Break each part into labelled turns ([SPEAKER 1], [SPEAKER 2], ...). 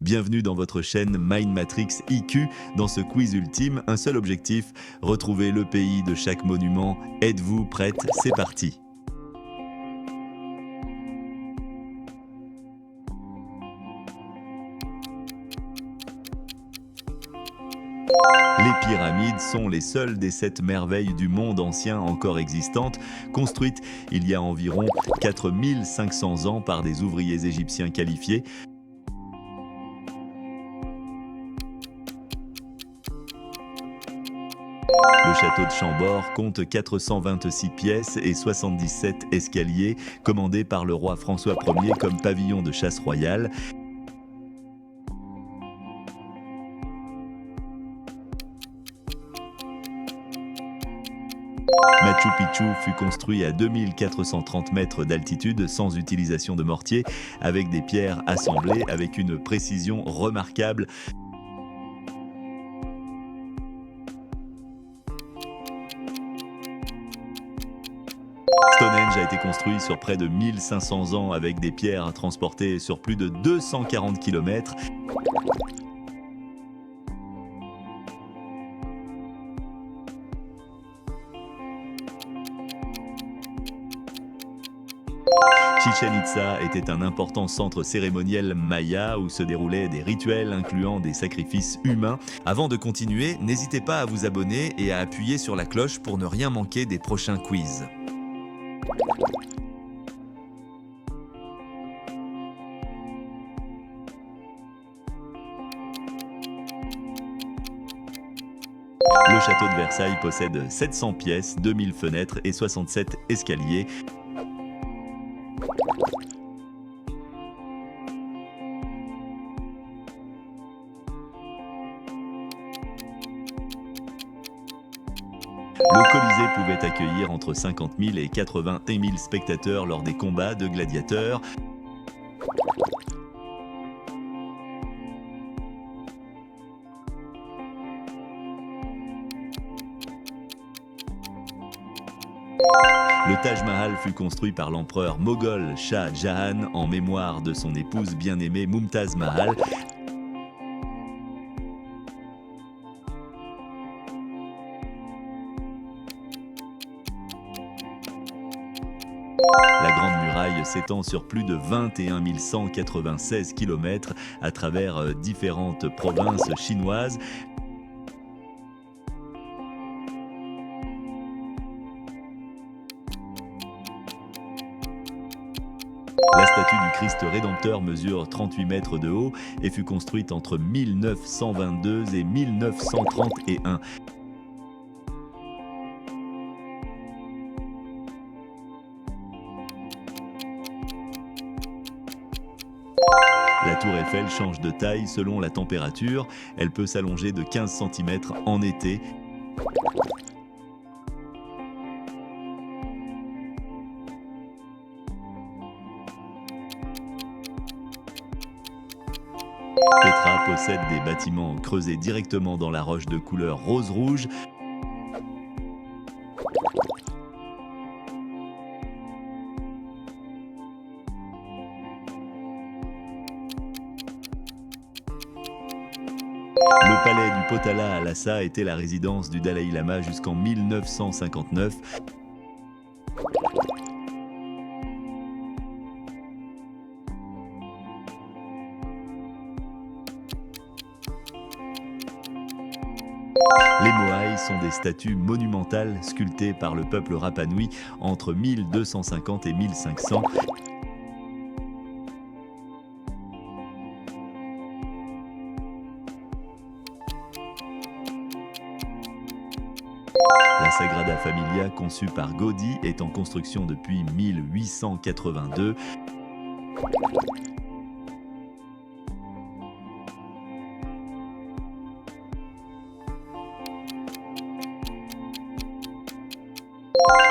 [SPEAKER 1] Bienvenue dans votre chaîne Mind Matrix IQ. Dans ce quiz ultime, un seul objectif, retrouver le pays de chaque monument. Êtes-vous prête? C'est parti. Les pyramides sont les seules des 7 merveilles du monde ancien encore existantes, construites il y a environ 4500 ans par des ouvriers égyptiens qualifiés. Le château de Chambord compte 426 pièces et 77 escaliers, commandés par le roi François Ier comme pavillon de chasse royale. Machu Picchu fut construit à 2430 mètres d'altitude sans utilisation de mortier, avec des pierres assemblées avec une précision remarquable. Stonehenge a été construit sur près de 1500 ans avec des pierres transportées sur plus de 240 km. Chichen Itza était un important centre cérémoniel maya où se déroulaient des rituels incluant des sacrifices humains. Avant de continuer, n'hésitez pas à vous abonner et à appuyer sur la cloche pour ne rien manquer des prochains quiz. Le château de Versailles possède 700 pièces, 2000 fenêtres et 67 escaliers. Le Colisée pouvait accueillir entre 50 000 et 81 000 spectateurs lors des combats de gladiateurs. Le Taj Mahal fut construit par l'empereur moghol Shah Jahan en mémoire de son épouse bien-aimée Mumtaz Mahal. La Grande Muraille s'étend sur plus de 21 196 km à travers différentes provinces chinoises. La statue du Christ Rédempteur mesure 38 mètres de haut et fut construite entre 1922 et 1931. La tour Eiffel change de taille selon la température. Elle peut s'allonger de 15 cm en été. Petra possède des bâtiments creusés directement dans la roche de couleur rose-rouge. Le palais du Potala à Lhasa était la résidence du Dalai Lama jusqu'en 1959. Les Moai sont des statues monumentales sculptées par le peuple Rapa Nui entre 1250 et 1500. La Sagrada Familia, conçue par Gaudí, est en construction depuis 1882.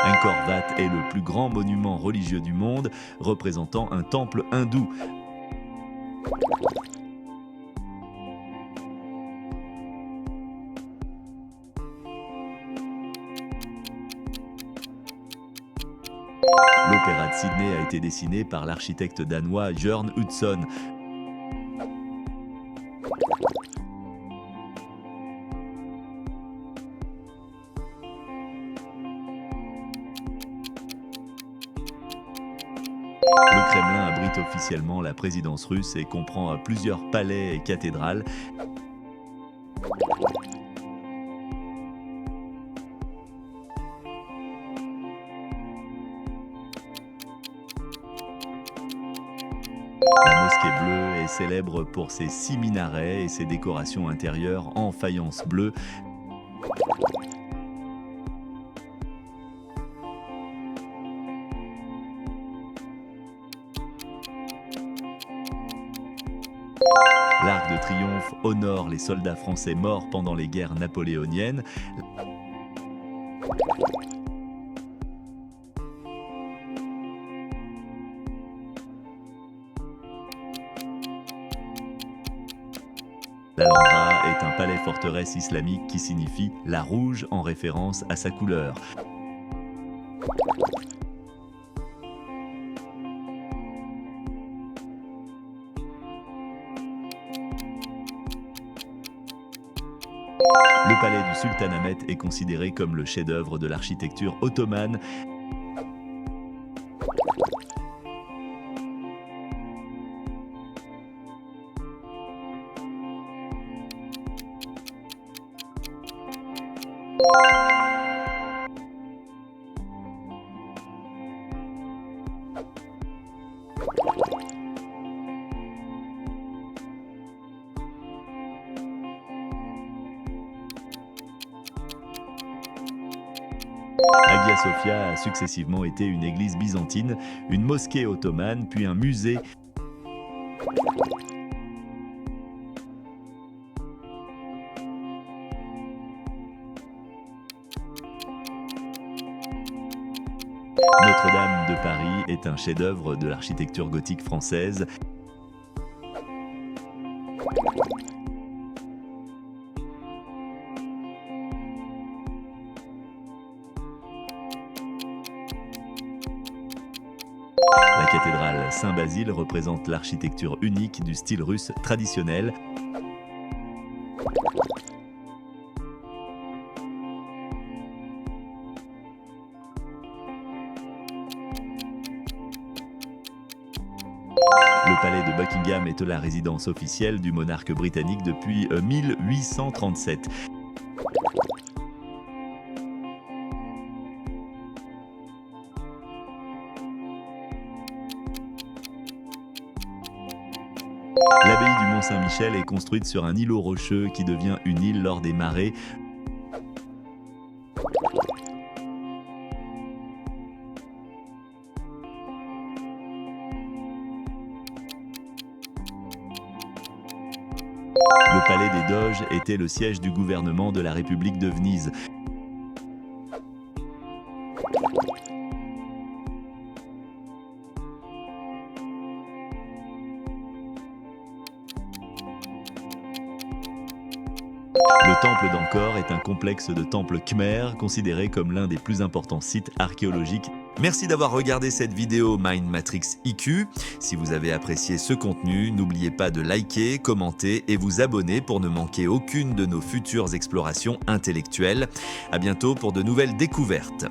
[SPEAKER 1] Angkor Wat est le plus grand monument religieux du monde, représentant un temple hindou. L'Opéra de Sydney a été dessiné par l'architecte danois Jørn Utzon. Le Kremlin abrite officiellement la présidence russe et comprend plusieurs palais et cathédrales. La mosquée bleue est célèbre pour ses 6 minarets et ses décorations intérieures en faïence bleue. L'Arc de Triomphe honore les soldats français morts pendant les guerres napoléoniennes. L'Alhambra est un palais-forteresse islamique qui signifie la rouge en référence à sa couleur. Le palais du Sultanahmet est considéré comme le chef-d'œuvre de l'architecture ottomane. Hagia Sophia a successivement été une église byzantine, une mosquée ottomane, puis un musée. Notre-Dame de Paris est un chef-d'œuvre de l'architecture gothique française. La cathédrale Saint-Basile représente l'architecture unique du style russe traditionnel. Le palais de Buckingham est la résidence officielle du monarque britannique depuis 1837. L'abbaye du Mont-Saint-Michel est construite sur un îlot rocheux qui devient une île lors des marées. Le palais des Doges était le siège du gouvernement de la République de Venise. Le temple d'Angkor est un complexe de temples khmers considéré comme l'un des plus importants sites archéologiques. Merci d'avoir regardé cette vidéo Mind Matrix IQ. Si vous avez apprécié ce contenu, n'oubliez pas de liker, commenter et vous abonner pour ne manquer aucune de nos futures explorations intellectuelles. À bientôt pour de nouvelles découvertes.